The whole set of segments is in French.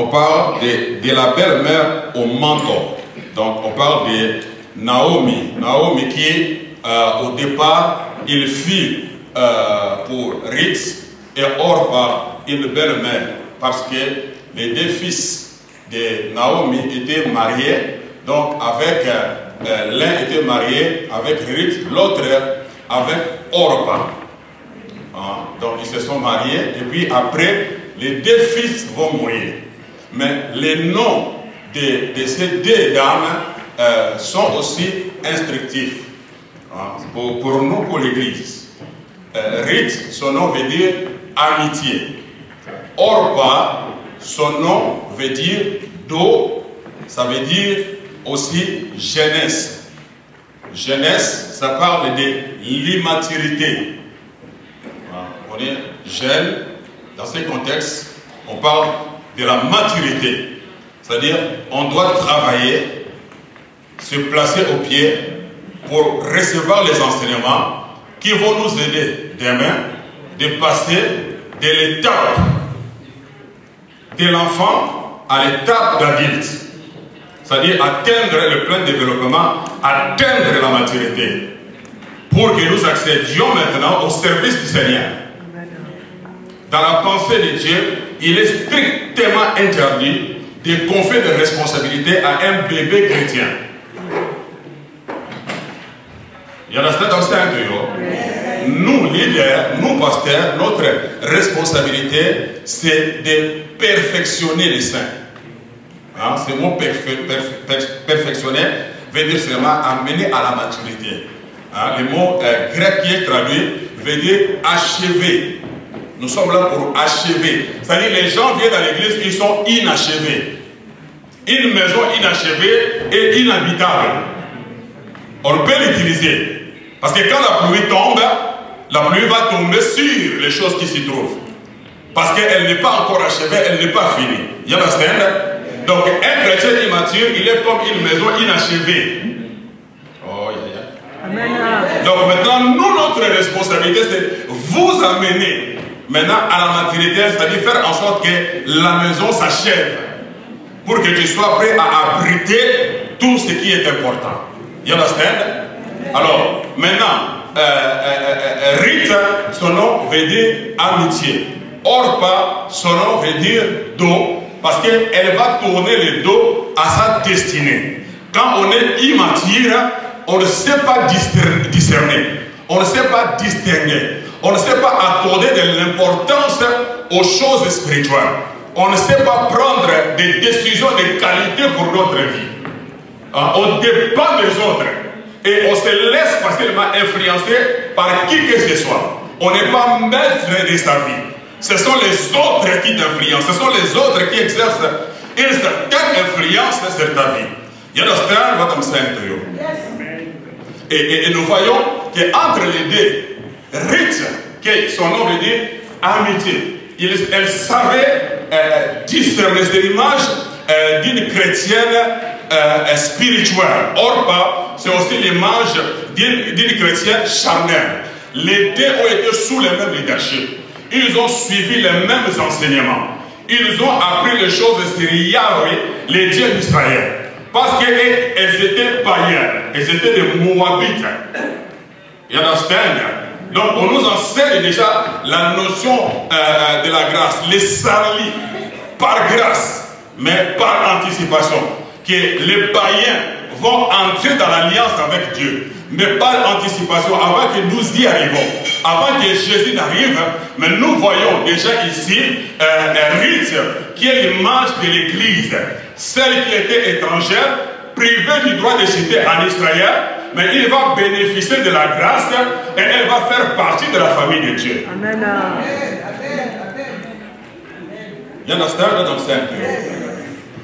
on parle de la belle-mère au mentor. Donc on parle de Naomi. Naomi qui, au départ, il fut pour Ruth et Orpa une belle-mère. Parce que les deux fils de Naomi étaient mariés. Donc avec l'un était marié avec Ruth, l'autre avec Orpa. Donc ils se sont mariés et puis après les deux fils vont mourir. Mais les noms de ces deux dames sont aussi instructifs pour nous, pour l'Église. Ruth, son nom veut dire amitié. Orpa, son nom veut dire dos, ça veut dire aussi jeunesse. Jeunesse, ça parle de l'immaturité. On est jeune, dans ce contexte, on parle de la maturité. C'est-à-dire, on doit travailler, se placer au pied pour recevoir les enseignements qui vont nous aider demain de passer de l'étape de l'enfant à l'étape d'adulte. C'est-à-dire atteindre le plein développement, atteindre la maturité, pour que nous accédions maintenant au service du Seigneur. Dans la pensée de Dieu, il est strictement interdit de confier des responsabilités à un bébé chrétien. You understand what I'm saying? Nous, leaders, nous, pasteurs, notre responsabilité, c'est de perfectionner les saints. Ce mot perfectionner veut dire seulement amener à la maturité. Le mot grec qui est traduit veut dire achever. Nous sommes là pour achever. C'est-à-dire les gens viennent à l'église, ils sont inachevés. Une maison inachevée est inhabitable. On peut l'utiliser. Parce que quand la pluie tombe, la pluie va tomber sur les choses qui s'y trouvent. Parce qu'elle n'est pas encore achevée, elle n'est pas finie. You understand? Donc un chrétien immature, il est comme une maison inachevée. Oh, Amen. Donc maintenant, nous, notre responsabilité, c'est vous amener maintenant à la maturité, c'est-à-dire faire en sorte que la maison s'achève. Pour que tu sois prêt à abriter tout ce qui est important. You understand? Alors, maintenant, Ruth, son nom veut dire amitié. Orpa, son nom veut dire dos, parce qu'elle va tourner le dos à sa destinée. Quand on est immature, on ne sait pas discerner, on ne sait pas distinguer, on ne sait pas accorder de l'importance aux choses spirituelles. On ne sait pas prendre des décisions de qualité pour notre vie. On dépend des autres. Et on se laisse facilement influencer par qui que ce soit. On n'est pas maître de sa vie. Ce sont les autres qui t'influencent. Ce sont les autres qui exercent une certaine influence sur ta vie. You understand what I'm saying to you? Et nous voyons qu'entre les deux, Ruth, qui son nom veut dire amitié, elle savait discerner l'image d'une chrétienne spirituelle. Orpa, c'est aussi l'image d'une chrétienne charnelle. Les deux ont été sous le même leadership. Ils ont suivi les mêmes enseignements. Ils ont appris les choses sur Yahweh, les dieux d'Israël. Parce qu'elles étaient païennes. Elles étaient des Moabites. You understand? Donc on nous enseigne déjà la notion de la grâce. Les salis, par grâce, mais par anticipation. Que les païens vont entrer dans l'alliance avec Dieu. Mais par anticipation, avant que nous y arrivons, avant que Jésus n'arrive, mais nous voyons déjà ici Ruth, qui est l'image de l'Église, celle qui était étrangère, privée du droit de citer en Israël, mais il va bénéficier de la grâce et elle va faire partie de la famille de Dieu. Amen. You understand what I'm saying?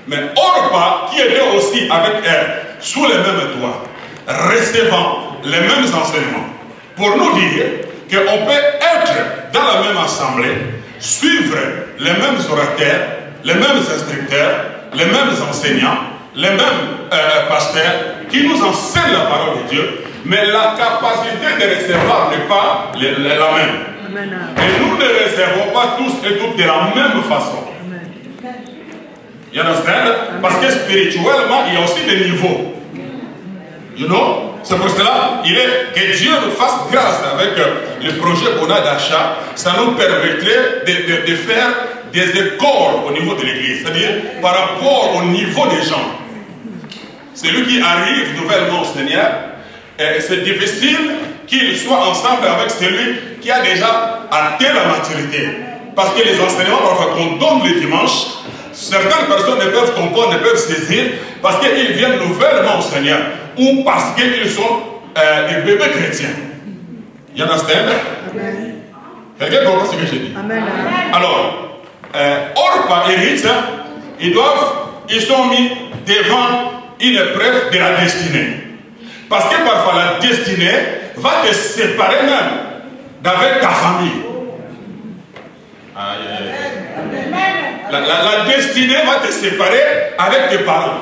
Mais Orpa, qui était aussi avec elle, sous le même toit, recevant les mêmes enseignements, pour nous dire qu'on peut être dans la même assemblée, suivre les mêmes orateurs, les mêmes instructeurs, les mêmes enseignants, les mêmes pasteurs qui nous enseignent la parole de Dieu, mais la capacité de recevoir n'est pas la même. Amen. Et nous ne recevons pas tous et toutes de la même façon. Amen. You understand? Parce que spirituellement, il y a aussi des niveaux. You know? C'est pour cela que Dieu nous fasse grâce avec le projet qu'on a d'achat. Ça nous permettrait de faire des écoles au niveau de l'église. C'est-à-dire par rapport au niveau des gens. Celui qui arrive nouvellement au Seigneur, c'est difficile qu'il soit ensemble avec celui qui a déjà atteint la maturité. Parce que les enseignements qu'on donne le dimanche, certaines personnes ne peuvent comprendre, ne peuvent saisir, parce qu'ils viennent nouvellement au Seigneur, ou parce qu'ils sont des bébés chrétiens. You understand? Quelqu'un comprend ce que j'ai dit? Amen. Alors, Orpa et Ruth, ils sont mis devant une épreuve de la destinée. Parce que parfois la destinée va te séparer même d'avec ta famille. La destinée va te séparer avec tes parents.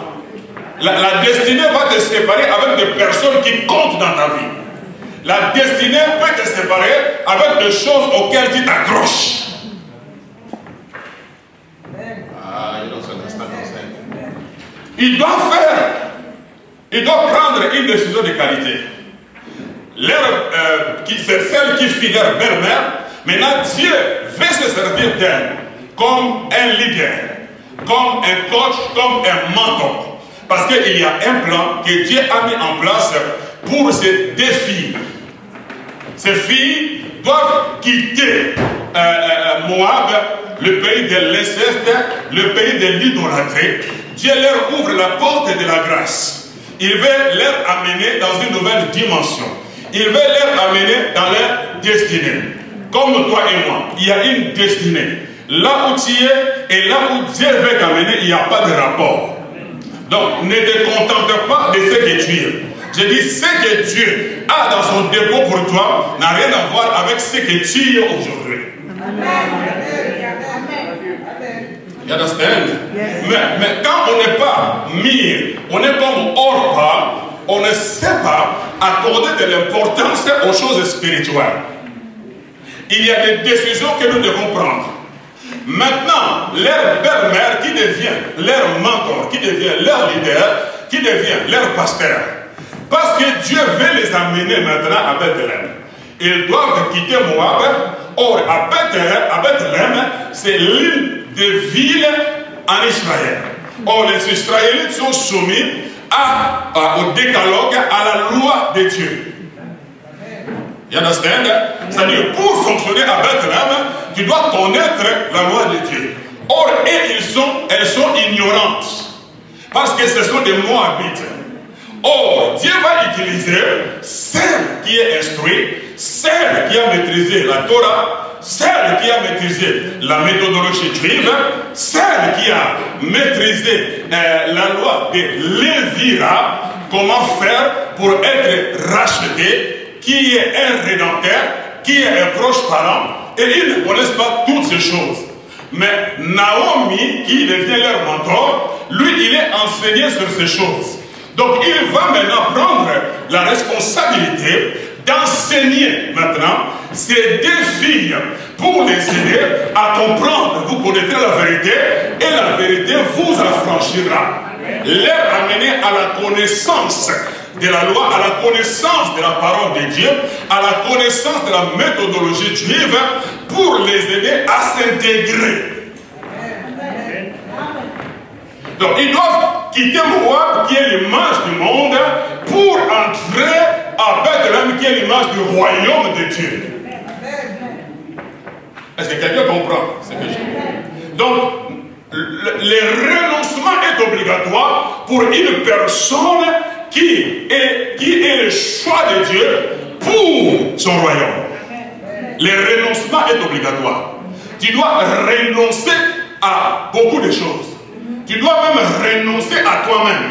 La destinée va te séparer avec des personnes qui comptent dans ta vie. La destinée peut te séparer avec des choses auxquelles tu t'accroches. Il doit prendre une décision de qualité. C'est celle qui fit leur belle-mère. Maintenant, Dieu veut se servir d'elle comme un leader, comme un coach, comme un mentor. Parce qu'il y a un plan que Dieu a mis en place pour ces deux filles. Ces filles doivent quitter Moab, le pays de l'inceste, le pays de l'idolâtrie. Dieu leur ouvre la porte de la grâce. Il veut leur amener dans une nouvelle dimension. Il veut leur amener dans leur destinée. Comme toi et moi, il y a une destinée. Là où tu es et là où Dieu veut t'amener, il n'y a pas de rapport. Donc, ne te contente pas de ce que tu es. Je dis, ce que Dieu a dans son dépôt pour toi n'a rien à voir avec ce que tu es aujourd'hui. You understand? Yes. Mais quand on n'est pas mis, on est comme Orpa, on ne sait pas accorder de l'importance aux choses spirituelles. Il y a des décisions que nous devons prendre. Maintenant, leur belle-mère qui devient leur mentor, qui devient leur leader, qui devient leur pasteur. Parce que Dieu veut les amener maintenant à Bethléem. Ils doivent quitter Moab. Or, à Bethléem, c'est l'une des villes en Israël. Or, les Israélites sont soumis au décalogue, à la loi de Dieu. You understand? C'est-à-dire, pour fonctionner à Bethléem, tu dois connaître la loi de Dieu. Or, elles sont ignorantes. Parce que ce sont des Moabites. Or, Dieu va utiliser celle qui est instruite, celle qui a maîtrisé la Torah, celle qui a maîtrisé la méthodologie juive, celle qui a maîtrisé la loi de Lévira, comment faire pour être racheté, qui est un rédempteur, qui est un proche parent, et ils ne connaissent pas toutes ces choses. Mais Naomi, qui devient leur mentor, lui, il est enseigné sur ces choses. Donc, il va maintenant prendre la responsabilité d'enseigner maintenant ces deux filles pour les aider à comprendre. Vous connaîtrez la vérité et la vérité vous affranchira. Les amener à la connaissance de la loi, à la connaissance de la parole de Dieu, à la connaissance de la méthodologie juive pour les aider à s'intégrer. Donc ils doivent quitter Moab qui est l'image du monde pour entrer à Bethléem qui est l'image du royaume de Dieu. Est-ce que quelqu'un comprend ce que je dis? Donc le renoncement est obligatoire pour une personne qui est le choix de Dieu pour son royaume. Le renoncement est obligatoire. Tu dois renoncer à beaucoup de choses. Tu dois même renoncer à toi-même,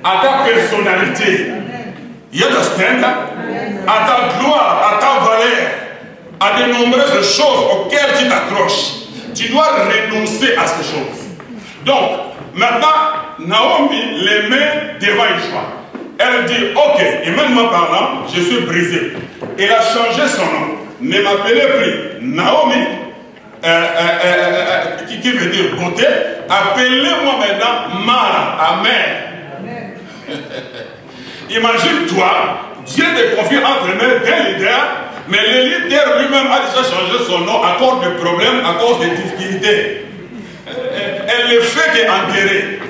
à ta personnalité, you understand? À ta gloire, à ta valeur, à de nombreuses choses auxquelles tu t'accroches. Tu dois renoncer à ces choses. Donc, maintenant, Naomi les met devant un choix. Elle dit, ok, humainement parlant, je suis brisé. Elle a changé son nom. Ne m'appelez plus Naomi, qui veut dire beauté, Appelez-moi maintenant ma. Amen. Imagine-toi, Dieu te confie entre les mains d'un leader, mais le leader lui-même a déjà changé son nom à cause de problèmes, à cause de difficultés. Elle ne fait qu'enterrer.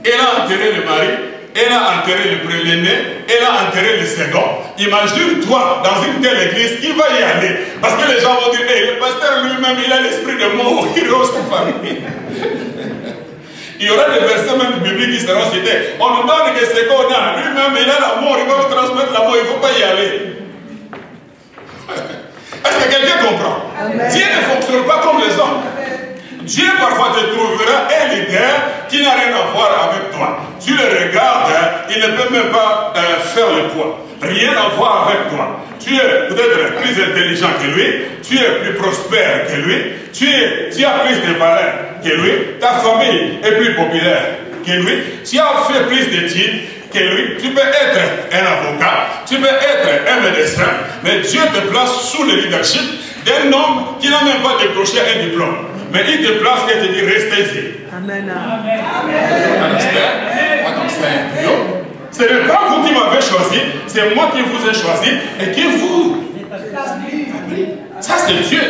Elle a enterré le mari, elle a enterré le premier-né, elle a enterré le second. Imagine-toi dans une telle église, qui va y aller? Parce que les gens vont dire, hey, le pasteur lui-même, il a l'esprit de mort, il rose sa famille. Il y aura des versets même bibliques qui seront cités. On nous donne que ce qu'on a, lui-même, il a la mort, il va vous transmettre la mort, il ne faut pas y aller. Est-ce que quelqu'un comprend? Amen. Dieu ne fonctionne pas comme les hommes. Dieu parfois te trouvera un leader qui n'a rien à voir avec toi. Tu le regardes, il ne peut même pas faire le poids. Rien à voir avec toi. Tu es peut-être plus intelligent que lui, tu es plus prospère que lui, tu as plus de valeur que lui, ta famille est plus populaire que lui, tu as fait plus d'études que lui, tu peux être un avocat, tu peux être un médecin, mais Dieu te place sous le leadership d'un homme qui n'a même pas décroché un diplôme. Mais il te place et te dit restez ici. Amen. Amen. Ce n'est pas vous qui m'avez choisi, c'est moi qui vous ai choisi et qui vous. Ça c'est Dieu.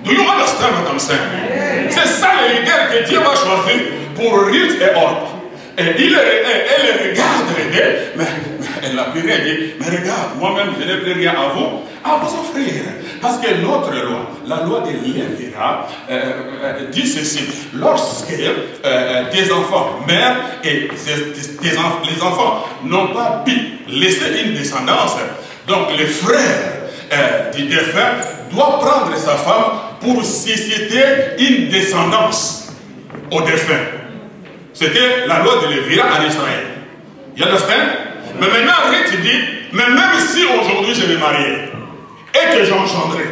Do you understand what I'm saying? C'est ça le leader que Dieu va choisir pour Ruth et Orpa. Et elle regarde l'aider, mais elle n'a plus rien dit. Mais regarde, moi-même je n'ai plus rien à vous offrir. Parce que notre loi, la loi de Lévira, dit ceci. Lorsque tes enfants, mères et les enfants n'ont pas pu laisser une descendance, donc les frères du défunt doivent prendre sa femme pour susciter une descendance au défunt. C'était la loi de Lévira en Israël. You understand? Mais maintenant, Ruth dit, mais même si aujourd'hui je vais marier et que j'engendrerai,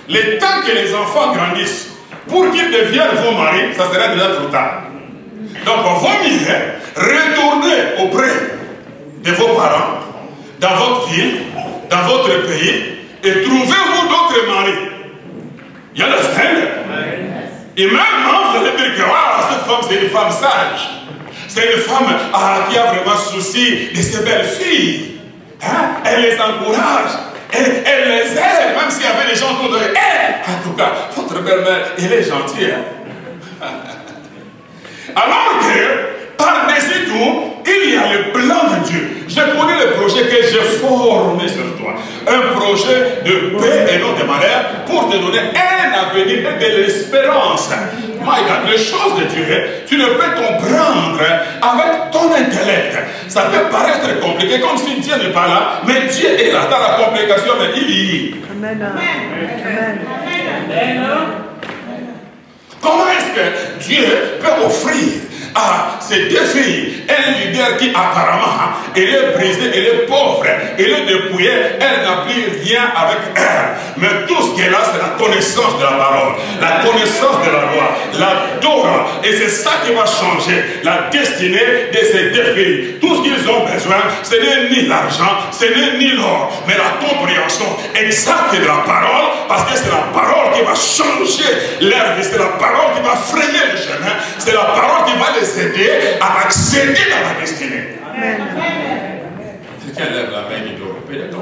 le temps que les enfants grandissent, pour qu'ils deviennent vos maris, ça sera déjà trop tard. Donc, vaut mieux retourner auprès de vos parents, dans votre ville, dans votre pays, et trouvez-vous d'autres maris. You understand? Et maintenant, vous allez dire que cette femme, c'est une femme sage. C'est une femme qui a vraiment souci de ses belles filles. Hein? Elle les encourage. Elle les aide, même s'il y avait des gens autour d'elle. En tout cas, votre belle-mère, elle est gentille. Hein? Alors que, par-dessus tout, il y a le plan de Dieu. Je connais le projet que j'ai formé sur toi. Un projet de paix et non de malheur pour te donner un avenir et de l'espérance. My God, les choses de Dieu, tu ne peux comprendre avec ton intellect. Ça peut paraître compliqué, comme si Dieu n'est pas là, mais Dieu est là dans la complication, mais il y est. Amen. Amen. Amen. Comment est-ce que Dieu peut offrir à ces deux filles un leader qui apparemment elle est brisée, elle est pauvre, elle est dépouillée, elle n'a plus rien avec elle, mais tout ce qu'elle a c'est la connaissance de la parole, la connaissance de la loi, la Torah, et c'est ça qui va changer la destinée de ces deux filles. Tout ce qu'ils ont besoin, ce n'est ni l'argent, ce n'est ni l'or, mais la compréhension exacte de la parole, parce que c'est la parole qui va changer leur vie, c'est la parole qui va frayer le chemin, c'est la parole qui va les aider à accéder dans la destinée. Amen. Quelqu'un lève la main et dit répète.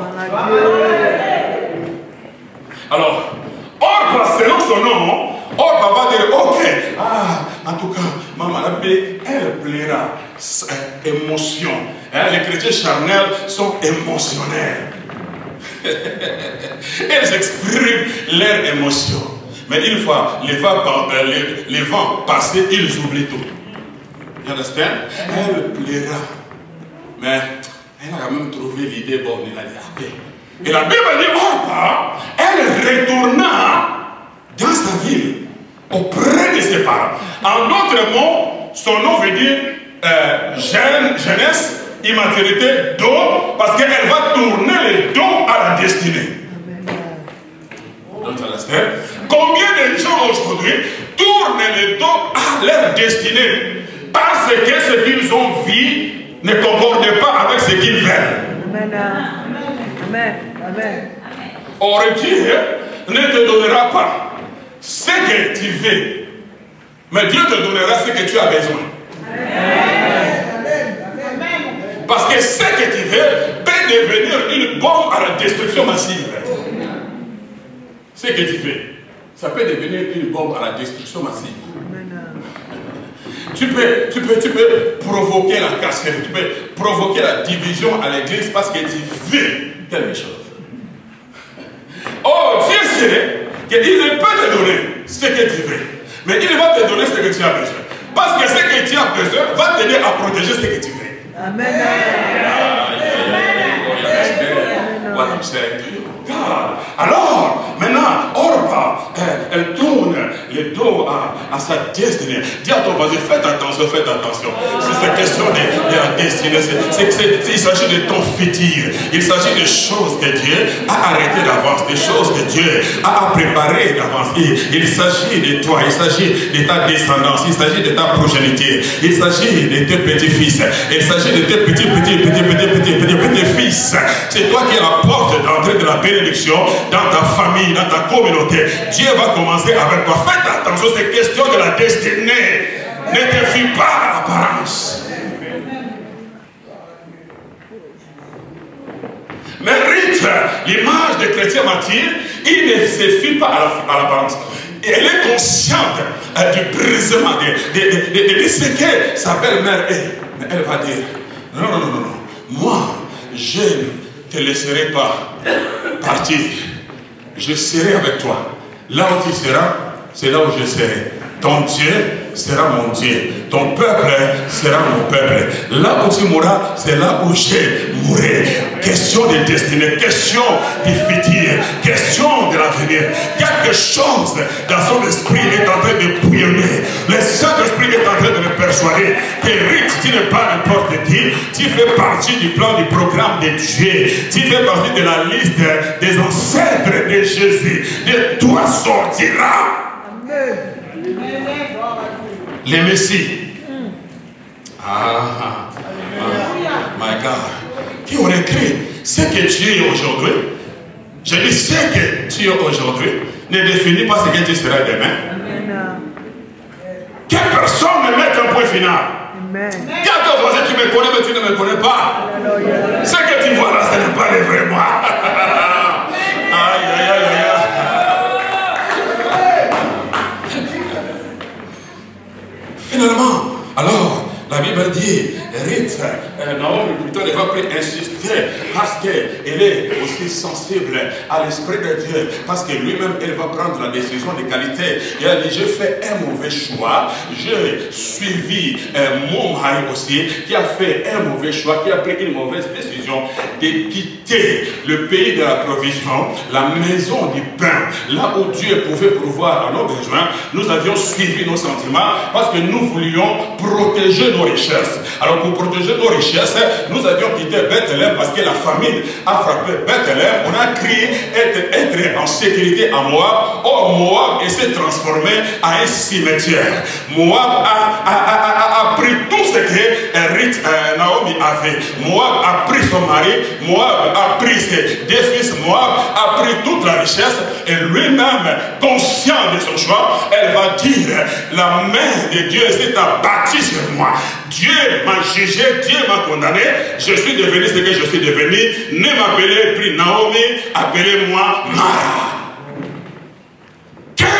Alors, Orpa, selon son nom, Orpa va dire ok, en tout cas, maman, la paix, elle plaira. Émotion. Les chrétiens charnels sont émotionnels. Elles expriment leurs émotions. Mais une fois les vents passés, ils oublient tout. You understand? Elle plaira. Mais elle a quand même trouvé l'idée bonne. Elle a dit, et la Bible dit, Orpa, elle retourna dans sa ville, auprès de ses parents. En d'autres mots, son nom veut dire jeunesse, immaturité, dos, parce qu'elle va tourner le dos à la destinée. Combien de gens aujourd'hui tournent le dos à leur destinée parce que ce qu'ils ont vu ne concorde pas avec ce qu'ils veulent. Amen. Amen. Or Dieu ne te donnera pas ce que tu veux Mais Dieu te donnera ce que tu as besoin. Parce que ce que tu veux peut devenir une bombe à la destruction massive. Ce que tu veux, ça peut devenir une bombe à la destruction massive. Tu peux provoquer la cassure, tu peux provoquer la division à l'église parce que tu veux quelque chose. Oh, Dieu sait qu'il ne peut te donner ce que tu veux, mais il va te donner ce que tu as besoin. Parce que ce que tu as besoin va t'aider à protéger ce que tu veux. Amen. Alors, maintenant, Orpa, elle tourne le dos à sa destinée. Dis à ton voisin, faites attention, faites attention. C'est question de la destinée. Il s'agit de ton futur. Il s'agit de choses que Dieu a arrêtées d'avance, des choses que Dieu a préparées d'avance. Il s'agit de toi, il s'agit de ta descendance, il s'agit de ta progéniture, il s'agit de tes petits-fils, il s'agit de tes petits-fils. C'est toi qui es la porte d'entrée de la bénédiction dans ta famille, dans ta communauté. Dieu va commencer avec toi. Faites attention, c'est question de la destinée. Ne te fie pas à l'apparence. Mais Ruth, l'image de chrétien martyr, il ne se fie pas à l'apparence. Elle est consciente du brisement, de ce que sa belle-mère est. Mais elle va dire, non. Moi, je ne te laisserai pas partir. Je serai avec toi. Là où tu seras, c'est là où je serai. Ton Dieu sera mon Dieu. Ton peuple sera mon peuple. Là où tu mourras, c'est là où je mourrai. Question de destinée, question du futur, question de l'avenir. Quelque chose dans son esprit est en train de bouillonner. Le Saint-Esprit est en train de me persuader que Ruth, tu n'es pas n'importe qui. Tu fais partie du plan, du programme de Dieu. Tu fais partie de la liste des ancêtres de Jésus. De toi sortira les Messies. My God. Qui aurait cru ce que tu es aujourd'hui? Je dis ce que tu es aujourd'hui ne définit pas ce que tu seras demain. Que personne ne mette un point final. Dis à ton voisin, tu me connais mais tu ne me connais pas. Ce que tu vois là, ce n'est pas le vrai moi. Finalement, alors, la Bible dit, Ruth, Naomi plutôt ne va plus insister parce qu'elle est aussi sensible à l'Esprit de Dieu, parce que lui-même, elle va prendre la décision de qualité. Et elle dit, j'ai fait un mauvais choix, j'ai suivi mon mari aussi, qui a fait un mauvais choix, qui a pris une mauvaise décision de quitter le pays de la provision, la maison du pain, là où Dieu pouvait pourvoir à nos besoins. Nous avions suivi nos sentiments parce que nous voulions protéger nos richesses. Alors pour protéger nos richesses, nous avions quitté Bethléem parce que la famine a frappé Bethléem. On a crié être en sécurité à Moab. Or Moab s'est transformé en un cimetière. Moab a pris tout ce que Naomi avait. Moab a pris son mari. Moab a pris ses deux fils. Moab a pris toute la richesse. Et lui-même, conscient de son choix, elle va dire, la main de Dieu s'est abattue sur moi. Dieu m'a jugé, Dieu m'a condamné, je suis devenu ce que je suis devenu. Ne m'appelez plus Naomi, appelez-moi Mara. Que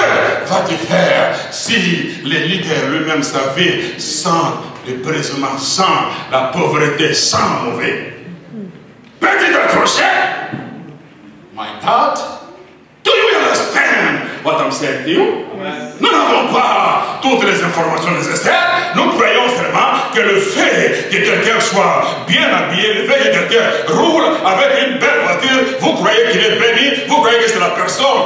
vas-tu faire si les leaders lui-même savaient sans le brisement, sans la pauvreté, sans mauvais? Petit accroché. My God, do you understand what I'm saying to you? Nous n'avons pas toutes les informations nécessaires. Nous croyons seulement que le fait que quelqu'un soit bien habillé, le fait que quelqu'un roule avec une belle voiture, vous croyez qu'il est béni, vous croyez que c'est la personne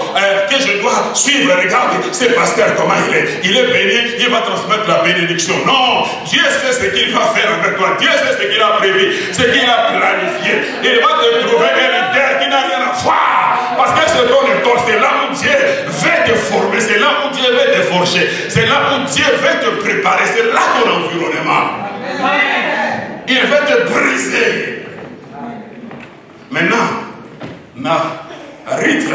que je dois suivre. Regardez, c'est le pasteur comment il est. Il est béni, il va transmettre la bénédiction. Non, Dieu sait ce qu'il va faire avec toi. Dieu sait ce qu'il a prévu, ce qu'il a planifié. Il va te trouver un leader qui n'a rien à voir. Parce que c'est ton école, c'est là où Dieu veut te former, c'est là où Dieu veut te forger, c'est là où Dieu veut te préparer, c'est là ton environnement. Il veut te briser. Maintenant, Ruth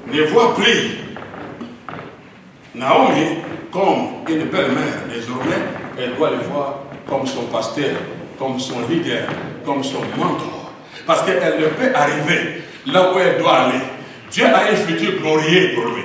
ne voit plus Naomi, comme une belle-mère, désormais, elle doit le voir comme son pasteur, comme son leader, comme son mentor. Parce qu'elle ne peut arriver là où elle doit aller. Dieu a un futur glorieux pour lui.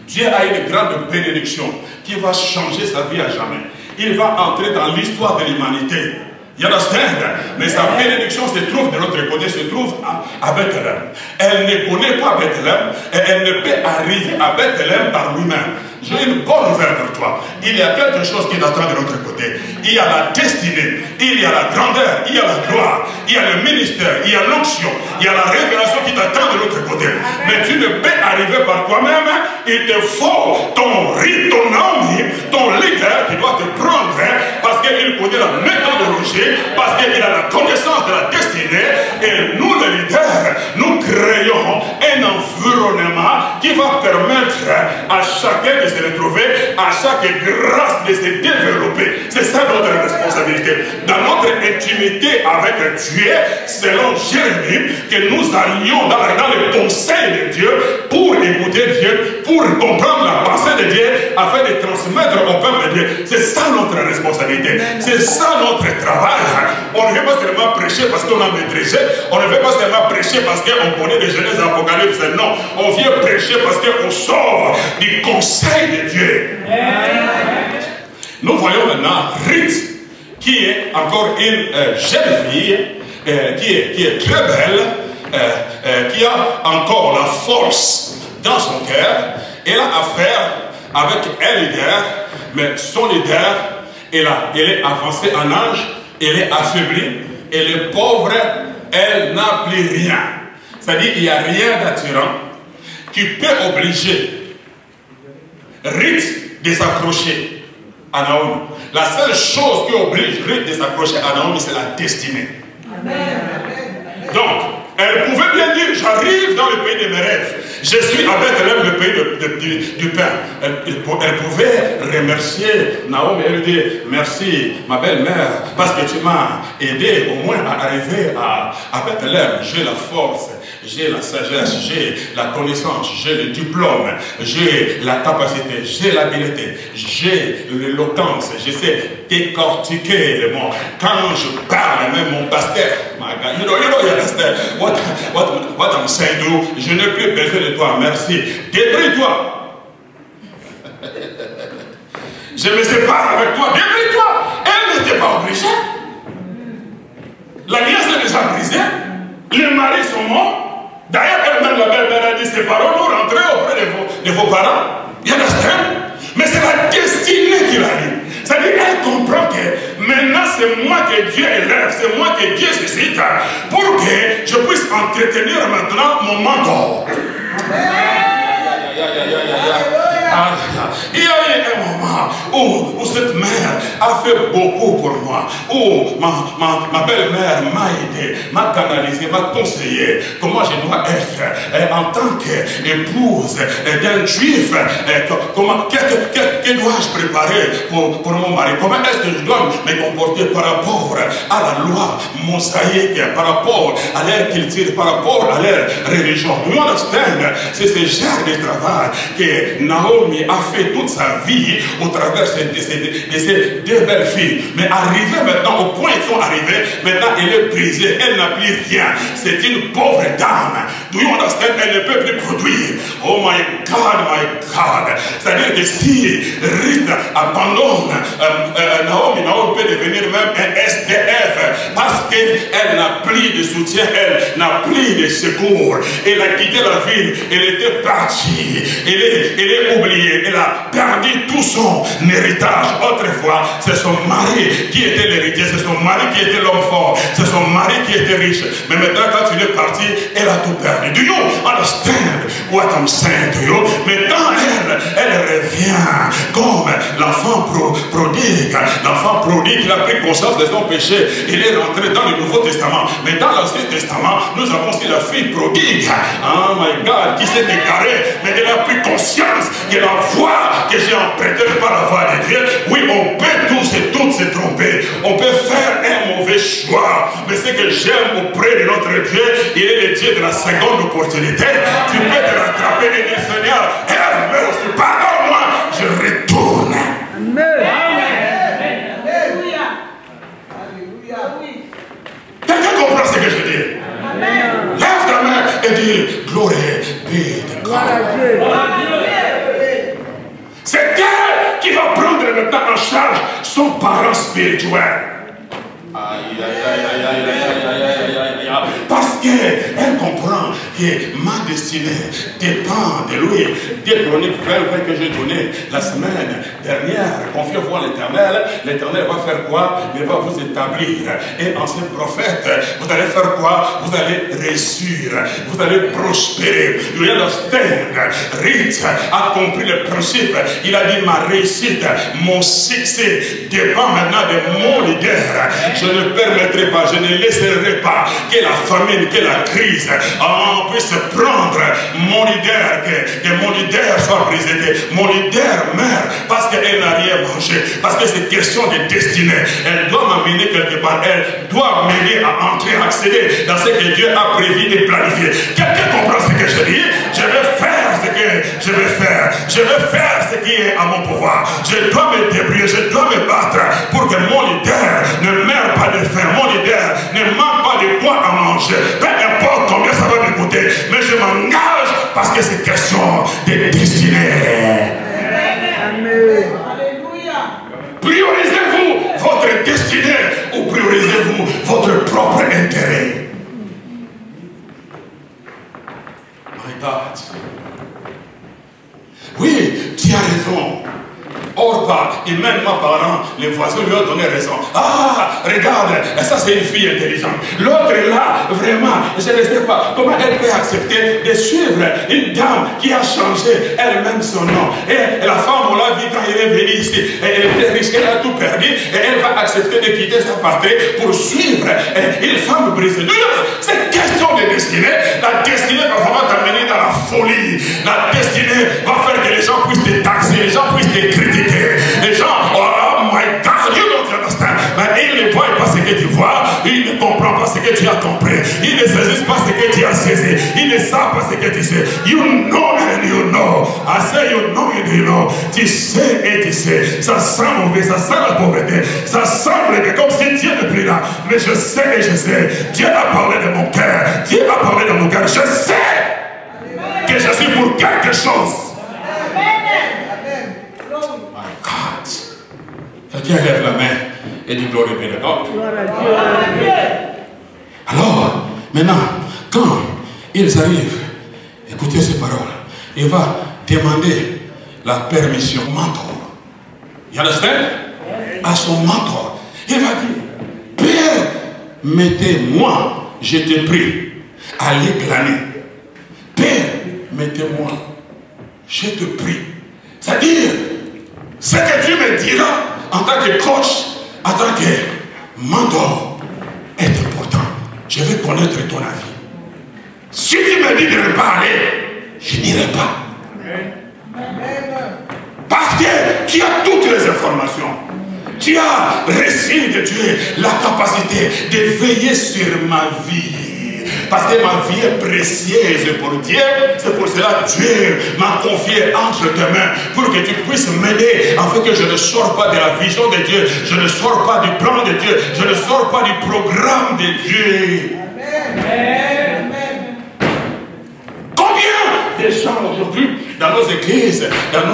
Dieu a une grande bénédiction qui va changer sa vie à jamais. Il va entrer dans l'histoire de l'humanité. You understand? Mais sa bénédiction se trouve de l'autre côté, se trouve à Bethléem. Elle ne connaît pas Bethléem et elle ne peut arriver à Bethléem par lui-même. J'ai une bonne nouvelle pour toi. Il y a quelque chose qui t'attend de l'autre côté. Il y a la destinée, il y a la grandeur, il y a la gloire, il y a le ministère, il y a l'onction, il y a la révélation qui t'attend de l'autre côté. Mais tu ne peux arriver par toi-même. Il te faut ton rite, ton Naomi, ton leader qui doit te prendre parce qu'il connaît la méthodologie, parce qu'il a la connaissance de la destinée. Et nous, les leaders, nous créons un environnement qui va permettre à chacun de se retrouver, à chaque grâce de se développer. C'est ça notre responsabilité. Dans notre intimité avec Dieu, selon Jérémie, que nous allions dans le conseil de Dieu pour écouter Dieu, pour comprendre la pensée de Dieu, afin de transmettre au peuple de Dieu. C'est ça notre responsabilité. C'est ça notre travail. On ne veut pas seulement prêcher parce qu'on a maîtrisé. On ne veut pas seulement prêcher parce qu'on connaît les Genèse Apocalypse. Non, on vient prêcher parce qu'on sort du conseil de Dieu. Nous voyons maintenant Ruth, qui est encore une jeune fille, qui est très belle, qui a encore la force dans son cœur. Elle a affaire avec un leader, mais son leader, elle est avancée en âge, elle est affaiblie, elle est pauvre, elle n'a plus rien. C'est-à-dire qu'il n'y a rien d'attirant qui peut obliger Ruth de s'accrocher à Naomi. La seule chose qui oblige Ruth de s'accrocher à Naomi, c'est la destinée. Amen. Donc, elle pouvait bien dire, j'arrive dans le pays de mes rêves. Je suis à Bethléem, le pays du pain. Elle pouvait remercier Naomi. Elle lui dit, merci ma belle-mère, parce que tu m'as aidé au moins à arriver à Bethléem. J'ai la force, j'ai la sagesse, j'ai la connaissance, j'ai le diplôme, j'ai la capacité, j'ai l'habileté, j'ai l'éloquence, je sais décortiquer les mots. Quand je parle, même mon pasteur, you know, you understand what I'm saying to you, je n'ai plus besoin de toi, merci. Débrouille-toi. Je me sépare avec toi, débrouille-toi. Elle n'était pas obligée. L'alliance est déjà brisée. Les maris sont morts. D'ailleurs, elle-même, la belle-mère a dit, séparons-nous, rentrez auprès de vos parents. You understand? Mais c'est la destinée qui l'a dit. C'est-à-dire qu'elle comprend que maintenant c'est moi que Dieu élève, c'est moi que Dieu suscite pour que je puisse entretenir maintenant mon mentor. Il y a eu un moment où cette mère a fait beaucoup pour moi, où ma belle-mère m'a aidé, m'a canalisé, m'a conseillé comment je dois être en tant qu'épouse d'un juif. Que dois-je préparer pour mon mari? Comment est-ce que je dois me comporter par rapport à la loi mosaïque, par rapport à leur culture, par rapport à leur religion? You understand? C'est ce genre de travail que Naomi a fait toute sa vie au travers de ces deux belles filles. Mais arrivée maintenant, au point où ils sont arrivés, maintenant elle est brisée, elle n'a plus rien. C'est une pauvre dame. Do you understand? Elle ne peut plus produire. Oh my God, my God. C'est-à-dire que si Ruth abandonne Naomi peut devenir même un SDF parce qu'elle n'a plus de soutien, elle n'a plus de secours. Elle a quitté la ville, elle était partie, elle est oubliée, elle a perdu tout son héritage. Autrefois, c'est son mari qui était l'héritier, c'est son mari qui était l'homme fort, c'est son mari qui était riche. Mais maintenant, quand il est parti, elle a tout perdu. Do you understand what I'm saying to you? Maintenant, elle revient comme l'enfant prodigue. L'enfant prodigue, il a pris conscience de son péché. Il est rentré dans le Nouveau Testament. Mais dans l'Ancien Testament, nous avons aussi la fille prodigue. Oh my God, qui s'est égarée. Mais elle a pris conscience que la voie que j'ai empruntée par la voie de Dieu, oui, on peut tous et toutes se tromper. On peut faire un mauvais choix. Mais ce que j'aime auprès de notre Dieu, il est le Dieu de la seconde opportunité. Tu peux te rattraper et dire, Seigneur, pardonne-moi, je spirituelle. Aïe, aïe, aïe, aïe, aïe, aïe, aïe, aïe, aïe, aïe. Parce qu'elle comprend que ma destinée dépend de lui. Des chroniques 20 que j'ai donné la semaine dernière. Confiez-vous en l'Éternel. L'Éternel va faire quoi? Il va vous établir. Et en ce prophète, vous allez faire quoi? Vous allez réussir. Vous allez prospérer. You understand? Ruth a compris le principe. Il a dit ma réussite, mon succès dépend maintenant de mon leader. Je ne permettrai pas, je ne laisserai pas que la famine, que la crise puisse prendre mon leader, que mon leader soit brisé, que mon leader meure parce qu'elle n'a rien mangé, parce que c'est question de destinée. Elle doit m'amener quelque part, elle doit m'aider à entrer, à accéder dans ce que Dieu a prévu et planifié. Quelqu'un comprend ce que je dis? Je vais faire ce que je vais faire. Je vais faire ce qui est à mon pouvoir. Je dois me débrouiller, je dois me battre pour que mon leader ne meure pas de faim. Mon leader ne manque pas de quoi à manger. Peu importe combien ça va me coûter, mais je m'engage parce que c'est question de destinée. Amen. Priorisez-vous votre destinée ou priorisez-vous votre propre intérêt? My God. Oui, tu as raison. Orpa, humainement parlant, les voisins lui ont donné raison. Ah, regarde, ça c'est une fille intelligente. L'autre est là, vraiment, je ne sais pas comment elle peut accepter de suivre une dame qui a changé elle-même son nom. Et la femme, on l'a vu quand elle est venue ici, elle était riche, elle a tout perdu, et elle va accepter de quitter sa patrie pour suivre une femme brisée. C'est question de destinée. La destinée va vraiment t'amener dans la folie. La destinée va faire que les gens puissent te taxer, les gens puissent te critiquer. Les gens, oh my God, you don't understand. Mais ils ne voient pas ce que tu vois, ils ne comprennent pas ce que tu as compris, ils ne saisissent pas ce que tu as saisi, ils ne savent pas ce que tu sais. You know and you know. I say you know and you know. Tu sais et tu sais. Ça sent mauvais, ça sent la pauvreté, ça semble que comme si Dieu n'est plus là. Mais je sais et je sais. Dieu a parlé de mon cœur. Dieu a parlé de mon cœur. Je sais que je suis pour quelque chose. Quelqu'un lève la main et dit gloire à Dieu. Alors, maintenant, quand ils arrivent, écoutez ces paroles, il va demander la permission au mentor. You understand? À son mentor. Il va dire, Père, mettez-moi, je te prie, à aller glaner. Père, mettez-moi, je te prie. C'est-à-dire, ce que Dieu me dira en tant que coach, en tant que mentor, est important. Je veux connaître ton avis. Si tu me dis de ne pas aller, je n'irai pas. Parce que tu as toutes les informations. Tu as reçu de Dieu la capacité de veiller sur ma vie. Parce que ma vie est précieuse pour Dieu. C'est pour cela que Dieu m'a confié entre tes mains pour que tu puisses m'aider afin que je ne sors pas de la vision de Dieu, je ne sors pas du plan de Dieu, je ne sors pas du programme de Dieu. Amen. Combien de gens aujourd'hui dans nos églises, dans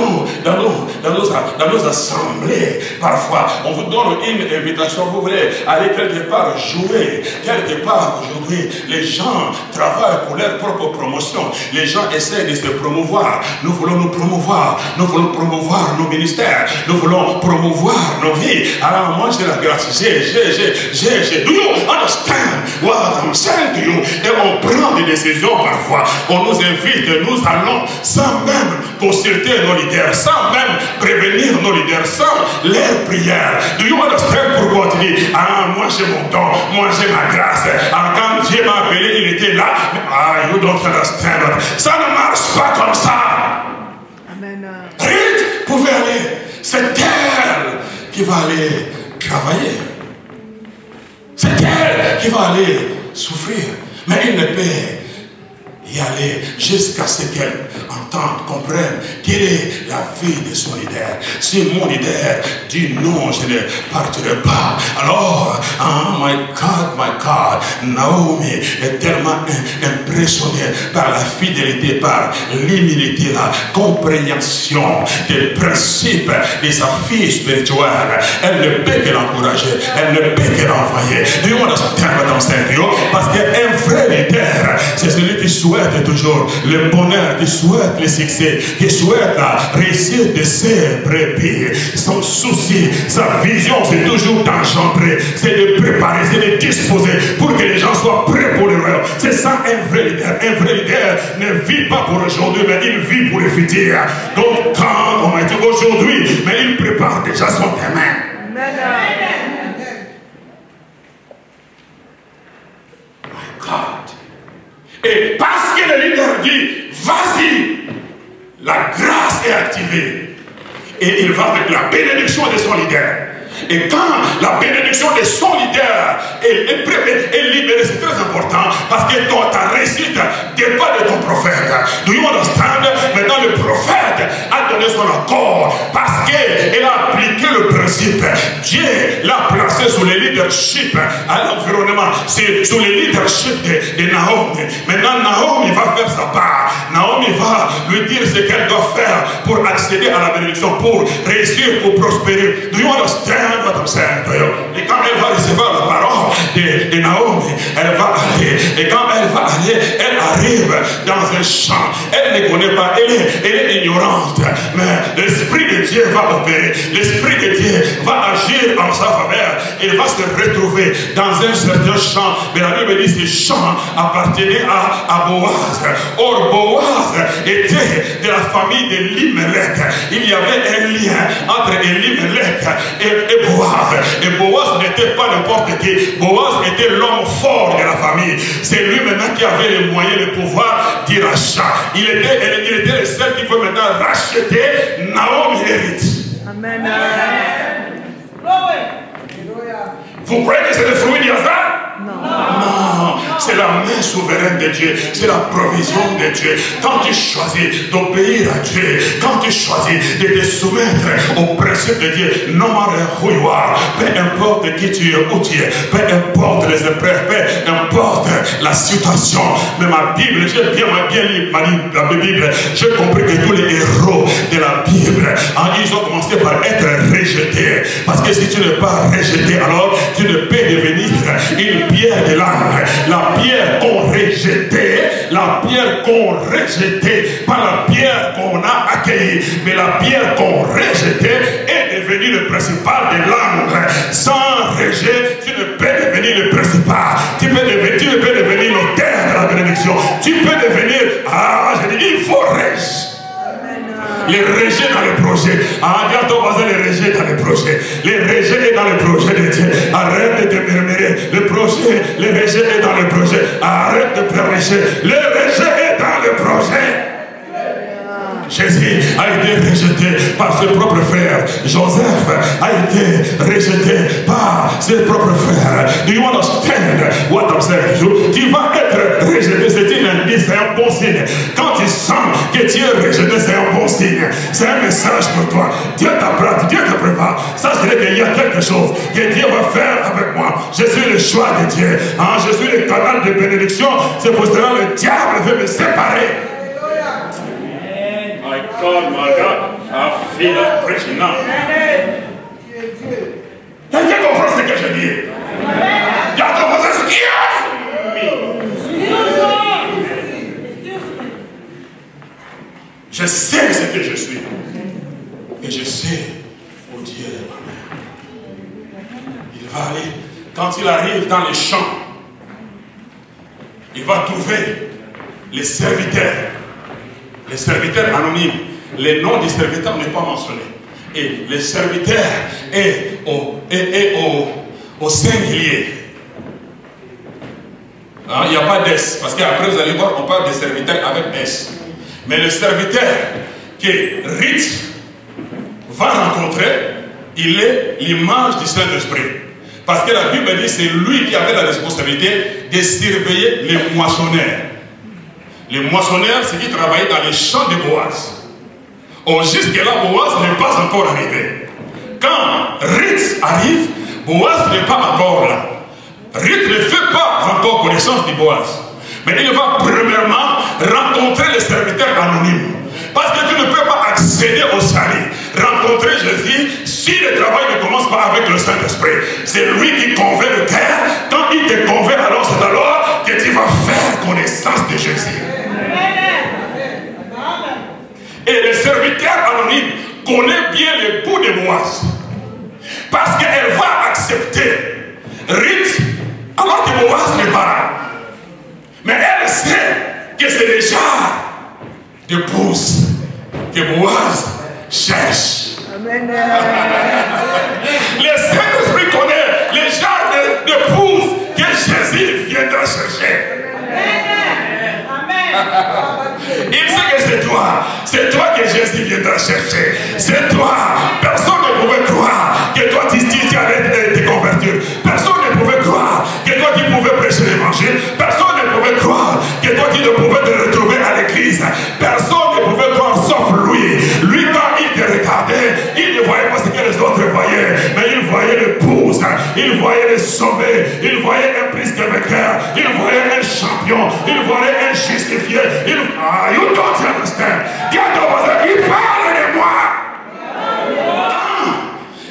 nos assemblées, parfois, on vous donne une invitation, vous voulez aller quelque part jouer, quelque part aujourd'hui, les gens travaillent pour leur propre promotion, les gens essaient de se promouvoir, nous voulons nous promouvoir nos ministères, nous voulons promouvoir nos vies. Alors moi j'ai la grâce, do you understand what I'm saying to you? Et on prend des décisions parfois, on nous invite, nous allons sans même consulter nos leaders, sans même prévenir nos leaders, sans leur prière. Do you understand pourquoi tu dis, ah, moi j'ai mon don, moi j'ai ma grâce. Alors quand Dieu m'a appelé, il était là. Ah, you don't understand. Ça ne marche pas comme ça. Amen. Ruth pouvait aller. C'est elle qui va aller travailler. C'est elle qui va aller souffrir. Mais il ne peut y aller jusqu'à ce qu'elle entende, comprenne quelle est la vie de son leader. Si mon leader dit non, je ne partirai pas. Alors, my God, Naomi est tellement impressionnée par la fidélité, par l'humilité, la compréhension des principes de sa fille spirituelle. Elle ne peut que l'encourager, elle ne peut que l'envoyer. Nous on a ce terme dans Saint-Dieu, parce qu'un vrai leader, c'est celui qui souhaite toujours le bonheur, qui souhaite le succès, qui souhaite la réussite de ses brebis. Son souci, sa vision, c'est toujours d'engendrer, c'est de préparer, c'est de disposer pour que les gens soient prêts pour le royaume. C'est ça un vrai leader. Un vrai leader ne vit pas pour aujourd'hui, mais il vit pour le futur. Donc quand on m'a dit aujourd'hui, mais il prépare déjà son demain. My God. Et parce que le leader dit, vas-y, la grâce est activée. Et il va avec la bénédiction de son leader. Et quand la bénédiction de son leader est libérée, c'est très important, parce que ta réussite dépend de ton prophète. Do you understand? Maintenant le prophète a donné son accord parce qu'il a appliqué le principe. Dieu l'a placé sous le leadership à l'environnement, c'est sous le leadership de Naomi. Maintenant Naomi va faire sa part. Naomi va lui dire ce qu'elle doit faire pour accéder à la bénédiction, pour réussir, pour prospérer. Do you understand? Et quand elle va recevoir la parole de Naomi, elle va aller. Et quand elle va aller, elle arrive dans un champ. Elle ne connaît pas, elle est ignorante. Mais l'Esprit de Dieu va opérer. L'Esprit de Dieu va agir en sa faveur. Elle va se retrouver dans un certain champ. Mais la Bible dit que ce champ appartenait à Boaz. Or, Boaz était de la famille de Elimelech. Il y avait un lien entre Elimelech et Boaz. Et Boaz n'était pas n'importe qui. Boaz était l'homme fort de la famille. C'est lui maintenant qui avait les moyens, le pouvoir du rachat. Il était le seul qui peut maintenant racheter Naomi hérite. Amen. Vous croyez que c'est le fruit du hasard? Non, c'est la main souveraine de Dieu, c'est la provision de Dieu. Quand tu choisis d'obéir à Dieu, quand tu choisis de te soumettre au principe de Dieu, no matter who you are, peu importe qui tu es, où tu es, peu importe les épreuves, peu importe la situation. Mais ma Bible, j'ai bien lu la Bible, j'ai compris que tous les héros de la Bible, ils ont commencé par être rejetés. Parce que si tu n'es pas rejeté, alors tu ne peux devenir une pierre de l'âme. La pierre qu'on rejetait, la pierre qu'on rejetait, pas la pierre qu'on a accueillie, mais la pierre qu'on rejetait est devenue le principal de l'âme. Sans rejet, tu ne peux devenir le principal. Tu ne peux devenir l'auteur de la bénédiction. Tu peux devenir, je dis, il faut rejeter. Les rejets dans les projets. Dis à ton voisin les rejets dans les projets. Les rejets est dans les projets de Dieu. Arrête de te murmurer. Le projet, les rejets est dans les projets. Arrête de pleurnicher. Le rejet est dans le projet. Jésus a été rejeté par ses propres frères. Joseph a été rejeté par ses propres frères. Do you understand what I'm saying? Tu vas être rejeté, c'est une indice, c'est un bon signe. Quand tu sens que tu es rejeté, c'est un bon signe. C'est un message pour toi. Dieu t'apprend, Dieu te prépare. Sache qu'il y a quelque chose que Dieu va faire avec moi. Je suis le choix de Dieu. Je suis le canal de bénédiction. C'est pour cela que le diable veut me séparer. My God, I feel like preaching now. Quelqu'un comprend ce que je dis? Il y a ton voisin qui je sais ce que je suis. Et je sais où Dieu est ma mère. Il va aller, quand il arrive dans les champs, il va trouver les serviteurs anonymes. Les noms des serviteurs n'est pas mentionné. Et les serviteurs est au singulier. Il n'y a pas d'S. Parce qu'après vous allez voir, on parle des serviteurs avec S. Mais le serviteur que Ruth va rencontrer, il est l'image du Saint-Esprit. Parce que la Bible dit que c'est lui qui avait la responsabilité de surveiller les moissonneurs. Les moissonneurs, c'est qui travaillaient dans les champs de Boaz. Or, jusque-là, Boaz n'est pas encore arrivé. Quand Ruth arrive, Boaz n'est pas encore là. Ruth ne fait pas encore connaissance de Boaz. Mais il va premièrement rencontrer les serviteurs anonymes. Parce que tu ne peux pas accéder au salut, rencontrer Jésus, si le travail ne commence pas avec le Saint-Esprit. C'est lui qui convainc le cœur. Quand il te convainc, alors c'est alors que tu vas faire connaissance de Jésus. Et le serviteur anonyme connaît bien le goût de Boaz. Parce qu'elle va accepter Ruth alors que Boaz n'est pas là. Mais elle sait que c'est le genre d'épouse que Boaz cherche. Amen. Le Saint-Esprit connaît le genre d'épouse que Jésus viendra chercher. Il sait que c'est toi. C'est toi que Jésus viendra chercher. C'est toi. Personne ne pouvait croire que toi tu allais te convertir. Personne ne pouvait croire que toi tu pouvais prêcher l'évangile. Personne ne pouvait croire que toi tu ne pouvais te retrouver à l'église. Personne ne pouvait croire sauf lui. Lui, quand il te regardait, il ne voyait pas ce que les autres voyaient. Mais il voyait l'épouse. Il voyait les sauvés. Il voyait un plus que vainqueur. Il voyait un champion. Il voyait un justifié. You don't understand. Il parle de moi.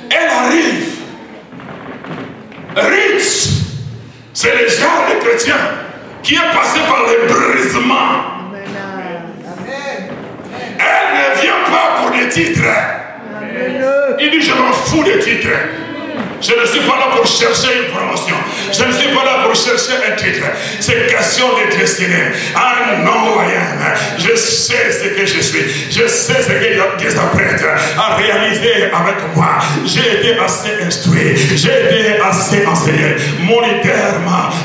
Elle arrive. Riche. C'est le genre de chrétien qui est passé par le brisement. Elle ne vient pas pour des titres. Il dit je m'en fous des titres. Je ne suis pas là pour chercher une promotion. Je ne suis pas là pour chercher un titre. C'est question de destinée. Ah non, je sais ce que je suis. Je sais ce que Dieu s'apprête à réaliser avec moi. J'ai été assez instruit. J'ai été assez enseigné. Mon leader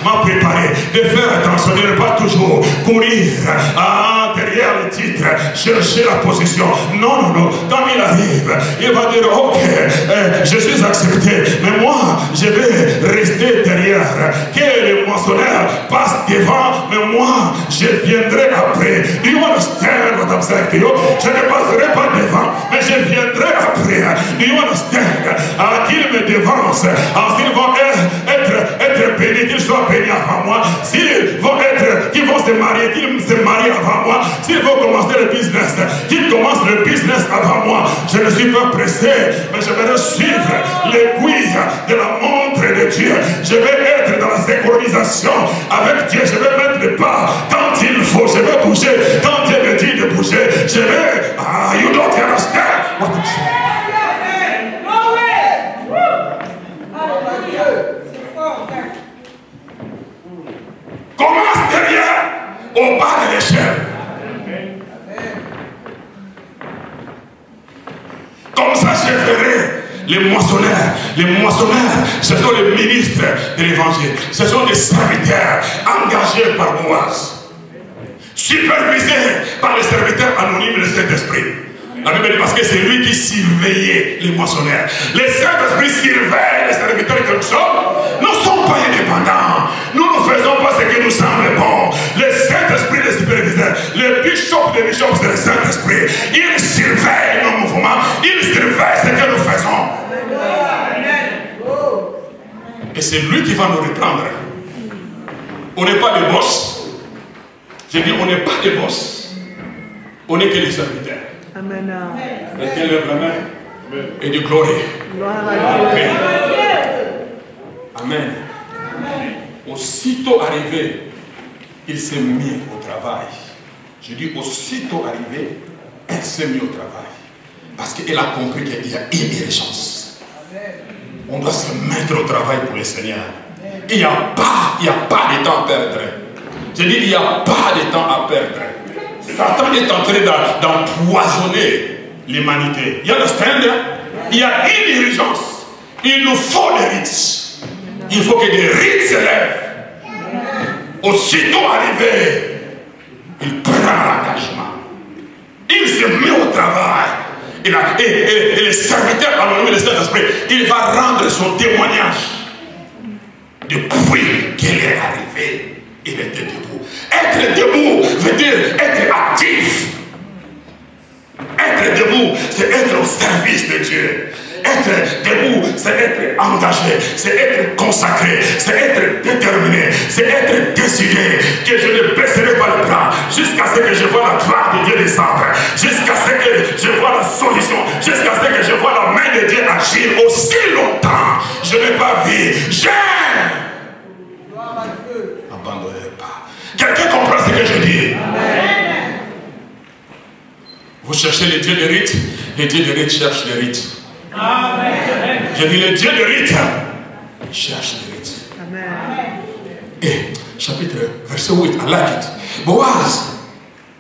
m'a préparé de faire attention, de ne pas toujours courir derrière le titre, chercher la position. Non, non, non. Quand il arrive, il va dire ok, je suis accepté. Mais moi, je vais rester derrière. Que le moissonneur passe devant, mais moi, je viendrai après. Do you understand what I'm saying to you? Je ne passerai pas devant, mais je viendrai après. Do you understand? Qu'ils me devancent, s'ils vont être bénis, qu'ils soient bénis avant moi. S'ils vont se marier, qu'ils se marient avant moi. S'ils vont commencer le business, qu'ils commencent le business avant moi. Je ne suis pas pressé, mais je vais suivre l'aiguille de la montre de Dieu. Je vais être dans la synchronisation avec Dieu. Je vais mettre le pas quand il faut. Je vais bouger quand Dieu me dit de bouger. Je vais. You don't understand what I'm saying. Commence derrière, au bas de l'échelle. Comme ça, je verrai les moissonneurs. Les moissonneurs, ce sont les ministres de l'évangile. Ce sont des serviteurs engagés par Boaz, supervisés par les serviteurs anonymes du Saint-Esprit. La Bible dit parce que c'est lui qui surveillait les moissonneurs. Les Saint-Esprit surveillent les serviteurs que nous sommes. Nous ne sommes pas indépendants. Nous ne faisons pas ce que nous semble bon. Le Saint-Esprit, les superviseurs, le bishop des bishops, c'est le Saint-Esprit. Il surveille nos mouvements. Il surveille ce que nous faisons. Et c'est lui qui va nous reprendre. On n'est pas des boss. J'ai dit, on n'est pas des boss. On n'est que les serviteurs. Amen. Mettez lève la main et de gloire. Amen. Amen. Aussitôt arrivé, il s'est mis au travail. Je dis aussitôt arrivé, elle s'est mise au travail. Parce qu'elle a compris qu'il y a une urgence. On doit se mettre au travail pour le Seigneur. Il n'y a pas de temps à perdre. Je dis, il n'y a pas de temps à perdre. Satan est en train d'empoisonner l'humanité. You understand? Il y a une urgence. Il nous faut des rites. Il faut que des rites se lèvent. Aussitôt arrivé, il prend l'engagement. Il se met au travail. Et le serviteur anonyme de Saint-Esprit, il va rendre son témoignage. Depuis qu'il est arrivé, il était debout. Être debout veux dire être actif. Être debout, c'est être au service de Dieu. Être debout, c'est être engagé, c'est être consacré, c'est être déterminé, c'est être décidé que je ne baisserai pas le bras jusqu'à ce que je vois la gloire de Dieu descendre, jusqu'à ce que je vois la solution, jusqu'à ce que je vois la main de Dieu agir aussi longtemps. Je n'ai pas vu. J'aime. N'abandonnez pas. Quelqu'un comprend ce que je dis? Vous cherchez les dieux de rites, les dieux de rites cherchent les rites. Amen. Je dis les dieux de rites cherchent les rites. Amen. Et chapitre verset 8, I like it. Boaz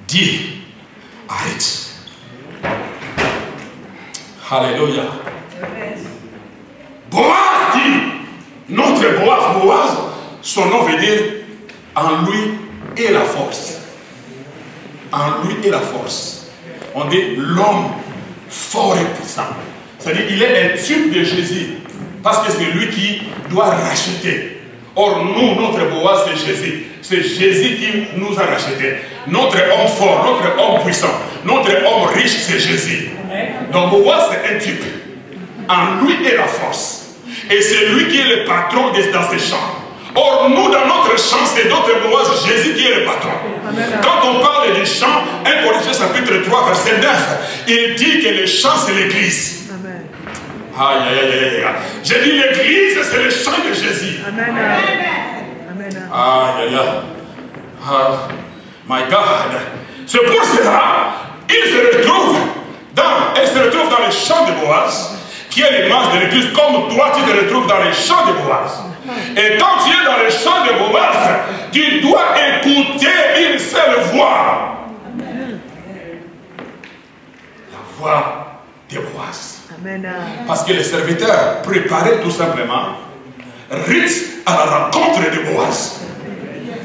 dit arrête. Alléluia. Boaz dit, notre Boaz, son nom veut dire en lui est la force. En lui est la force. On dit l'homme fort et puissant. C'est-à-dire qu'il est un type de Jésus. Parce que c'est lui qui doit racheter. Or nous, notre Boaz, c'est Jésus. C'est Jésus qui nous a rachetés. Notre homme fort, notre homme puissant, notre homme riche, c'est Jésus. Donc Boaz, c'est un type. En lui est la force. Et c'est lui qui est le patron dans ses champs. Or, nous, dans notre champ, c'est notre Boaz, Jésus qui est le patron. Quand on parle du champ, 1 Corinthiens chapitre 3, verset 9, il dit que le champ, c'est l'église. Aïe, aïe, aïe, aïe. J'ai dit l'église, c'est le champ de Jésus. Amen. Aïe, aïe, aïe. My God. C'est pour cela, elle se retrouve dans le champ de Boaz, qui est l'image de l'église, comme toi, tu te retrouves dans le champ de Boaz. Et quand tu es dans le champ de Boaz, tu dois écouter une seule voix. La voix de Boaz. Amen. Parce que les serviteurs préparaient tout simplement Ruth à la rencontre de Boaz.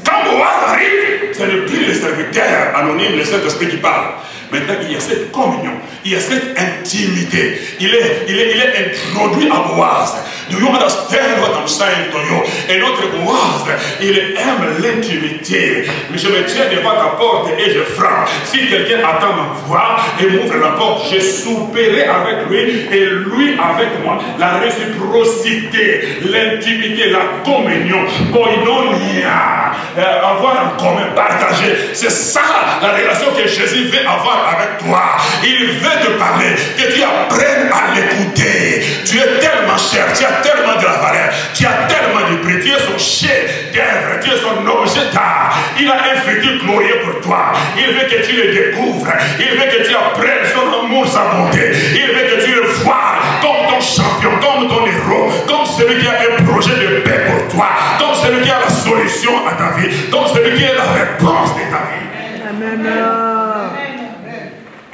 Quand Boaz arrive, ce n'est plus les serviteurs anonymes, le Saint-Esprit qui parle. Maintenant, il y a cette communion, il y a cette intimité. Il est introduit à Boaz. Do you understand what I'm saying to you? Et notre Boaz, il aime l'intimité. Mais je me tiens devant ta porte et je frappe. Si quelqu'un attend ma voix et m'ouvre la porte, je souperai avec lui et lui avec moi. La réciprocité, l'intimité, la communion, koinonia, avoir en commun, partager. C'est ça la relation que Jésus veut avoir avec toi. Il veut te parler, que tu apprennes à l'écouter. Tu es tellement cher, tu as tellement de la valeur, tu as tellement de prix, tu es son chef d'œuvre, tu es son objet d'art. Il a un futur glorieux pour toi. Il veut que tu le découvres, il veut que tu apprennes son amour, sa bonté. Il veut que tu le vois comme ton champion, comme ton héros, comme celui qui a un projet de paix pour toi, comme celui qui a la solution à ta vie, comme celui qui a la réponse de ta vie. Amen.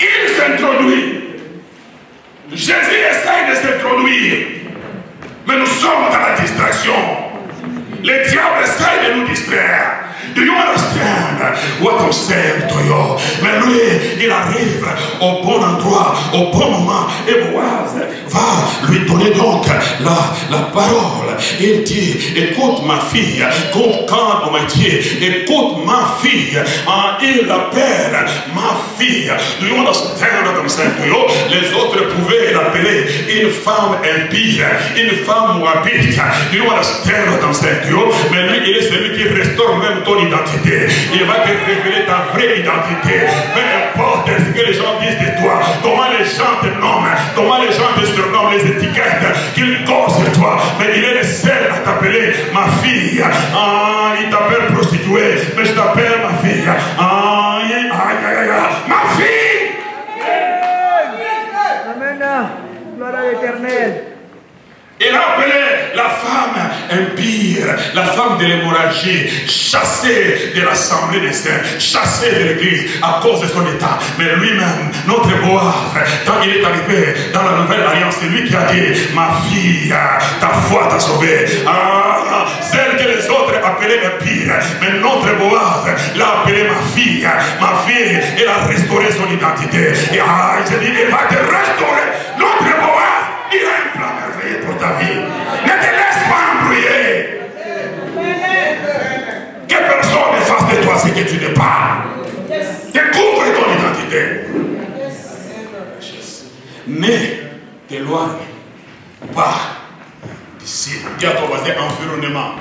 Il s'introduit. Jésus essaie de s'introduire. Mais nous sommes dans la distraction. Le diable essaie de nous distraire. Do you understand what I'm saying to you? Mais lui, il arrive au bon endroit, au bon moment. Et Boaz va lui donner donc la parole. Il dit, écoute ma fille, écoute quand ma Dieu, écoute ma fille. Il l'appelle ma fille. Do you understand what I'm saying to you? Les autres pouvaient l'appeler une femme impie, une femme moabite. Do you understand what I'm saying to you? Mais lui, il est celui qui restaure même ton identité. Il va te révéler ta vraie identité. Peu importe ce que les gens disent de toi, comment les gens te nomment, comment les gens te surnomment, les étiquettes qu'ils causent sur toi. Mais il est le seul à t'appeler ma fille. Il t'appelle prostituée, mais je t'appelle ma fille. Ma fille. Amen. Gloire à l'Éternel. Il a appelé la femme impie, la femme de l'hémorragie, chassée de l'assemblée des saints, chassée de l'église à cause de son état. Mais lui-même, notre Boaz, quand il est arrivé dans la nouvelle alliance, c'est lui qui a dit, ma fille, ta foi t'a sauvée. Celle que les autres appelaient impie, mais notre Boaz l'a appelée ma fille. Ma fille, elle a restauré son identité. Et je dis, elle va te restaurer. Notre Boaz, il a un plan merveilleux pour ta vie. Ne te laisse pas embrouiller. Que personne ne fasse de toi ce que tu n'es pas. ne t'éloigne pas d'ici. Dis à ton voisin, environnement.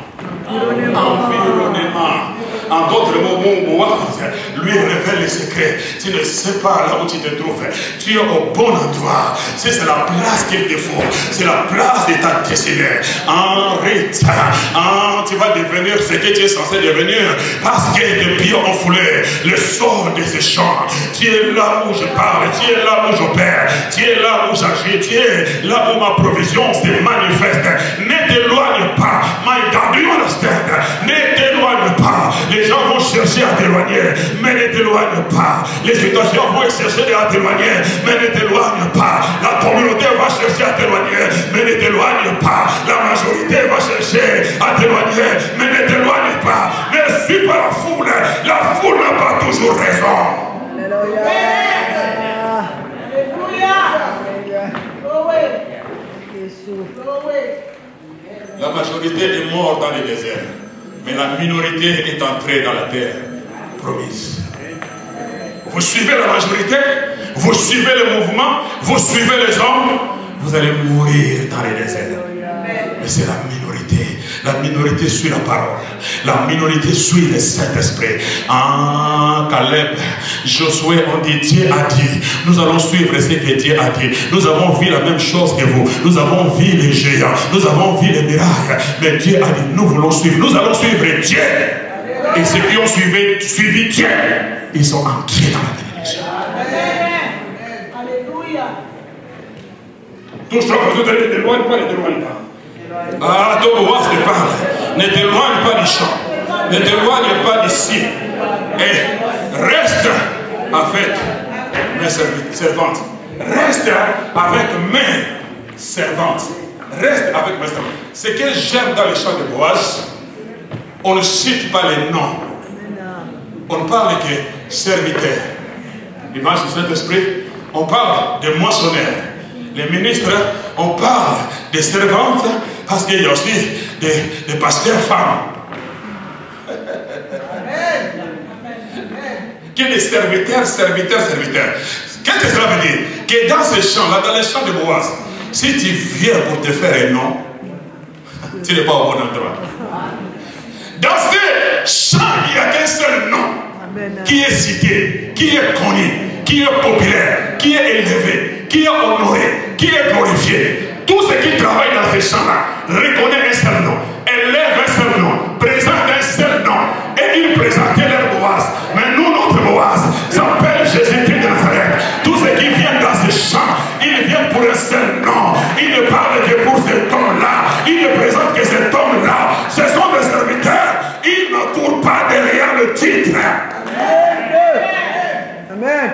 Environnement. En d'autres mots, mon Boaz lui révèle les secrets. Tu ne sais pas là où tu te trouves. Tu es au bon endroit. C'est la place qu'il te faut. C'est la place de ta destinée. En retard. Tu vas devenir ce que tu es censé devenir. Parce que tes pieds ont foulé le sol de ces champs. Tu es là où je parle. Tu es là où j'opère. Tu es là où j'agis. Tu es là où ma provision se manifeste. Ne t'éloigne pas. My God, do you understand? Ne t'éloigne pas. Les gens vont chercher à t'éloigner, mais ne t'éloigne pas. Les situations vont chercher à t'éloigner, mais ne t'éloigne pas. La communauté va chercher à t'éloigner, mais ne t'éloigne pas. La majorité va chercher à t'éloigner, mais ne t'éloigne pas. Ne suis pas la foule. La foule n'a pas toujours raison. Alléluia. La majorité est morte dans les déserts, mais la minorité est entrée dans la terre promise. Vous suivez la majorité, vous suivez le mouvement, vous suivez les hommes, vous allez mourir dans les déserts. Mais c'est la minorité. La minorité suit la parole. La minorité suit le Saint-Esprit. Caleb, Josué ont dit, Dieu a dit. Nous allons suivre ce que Dieu a dit. Nous avons vu la même chose que vous. Nous avons vu les géants. Nous avons vu les miracles. Mais Dieu a dit, nous voulons suivre. Nous allons suivre Dieu. Et ceux qui ont suivi Dieu, ils sont entrés dans la bénédiction. Alléluia. Touche-toi, ne t'éloigne pas, ne t'éloigne pas. Ton Boaz te parle. Ne t'éloigne pas du champ. Ne t'éloigne pas d'ici. Et reste avec mes servantes. Reste avec mes servantes. Reste avec mes servantes. Ce que j'aime dans le chant de Boaz, on ne cite pas les noms. On ne parle que serviteurs. L'image du Saint-Esprit, on parle de moissonneurs. Les ministres, on parle des servantes, parce qu'il y a aussi des pasteurs femmes. Qui est des serviteurs. Qu'est-ce que cela veut dire? Que dans ce champ-là, dans les champs de Boaz, si tu viens pour te faire un nom, tu n'es pas au bon endroit. Dans ce champ, il n'y a qu'un seul nom qui est cité, qui est connu, qui est populaire, qui est élevé, qui est honoré, qui est glorifié. Tous ceux qui travaillent dans ces champs-là reconnaissent un seul nom, élèvent un seul nom, présentent un seul nom, et ils présentaient leur Boaz. Mais nous, notre Boaz s'appelle Jésus-Christ de Nazareth. Tous ceux qui viennent dans ces champs, ils viennent pour un seul nom. Ils ne parlent que pour cet homme-là. Ils ne présentent que cet homme-là. Ce sont des serviteurs. Ils ne courent pas derrière le titre. Amen.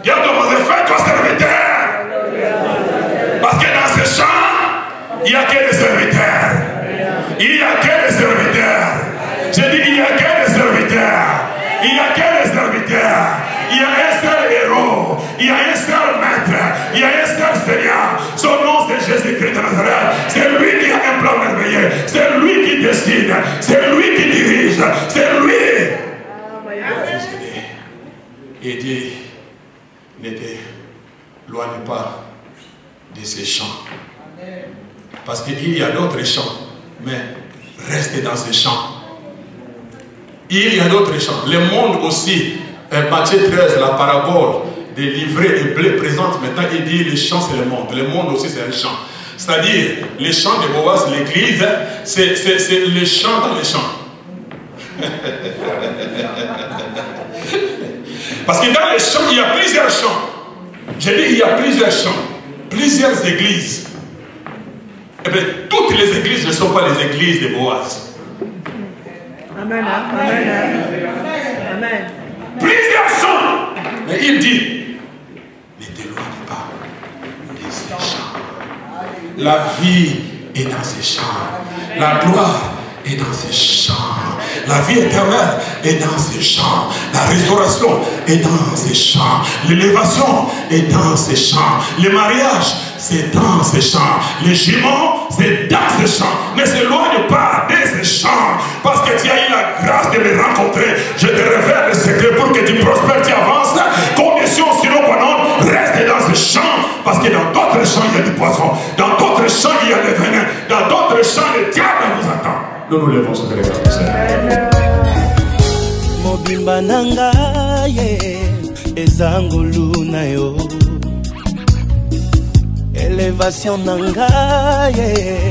Dieu te voisin, fais-toi serviteur. Parce que dans ce champ, il n'y a que des serviteurs. Il n'y a que des serviteurs. J'ai dit, il n'y a que des serviteurs. Il n'y a que des serviteurs. Il y a un seul héros. Il y a un seul maître. Il y a un seul Seigneur. Son nom, c'est Jésus-Christ de Nazareth. C'est lui qui a un plan merveilleux. C'est lui qui décide. C'est lui qui dirige. C'est lui. Et dit, ne t'éloigne pas de ces champs. Parce qu'il y a d'autres champs. Mais reste dans ces champs. Il y a d'autres champs. Le monde aussi, Matthieu 13, la parabole des livrets et blés présente maintenant, il dit les champs c'est le monde. Le monde aussi c'est un champ. C'est-à-dire, les champs de Boaz, l'église, c'est les champs dans les champs. Parce que dans les champs, il y a plusieurs champs. J'ai dit, il y a plusieurs champs, plusieurs églises. Eh bien, toutes les églises ne sont pas les églises de Boaz. Amen. Amen. Amen. Plusieurs champs. Mais il dit, ne t'éloigne pas de ces champs. La vie est dans ces champs. La gloire est dans ces champs. La vie éternelle est dans ces champs. La restauration est dans ces champs. L'élévation est dans ces champs. Le mariage, c'est dans ces champs. Les juments, c'est dans ces champs. Ne s'éloigne pas de ces champs. Parce que tu as eu la grâce de me rencontrer. Je te révèle le secret pour que tu prospères, tu avances. Condition sinon dans ce champ, parce que dans d'autres champs, il y a du poison. Dans d'autres champs, il y a le venin. Dans d'autres champs, le diable vous attend. Nous nous levons sur les gars. Mobimba nanga ye ezangulu na yo. Élévation nanga ye.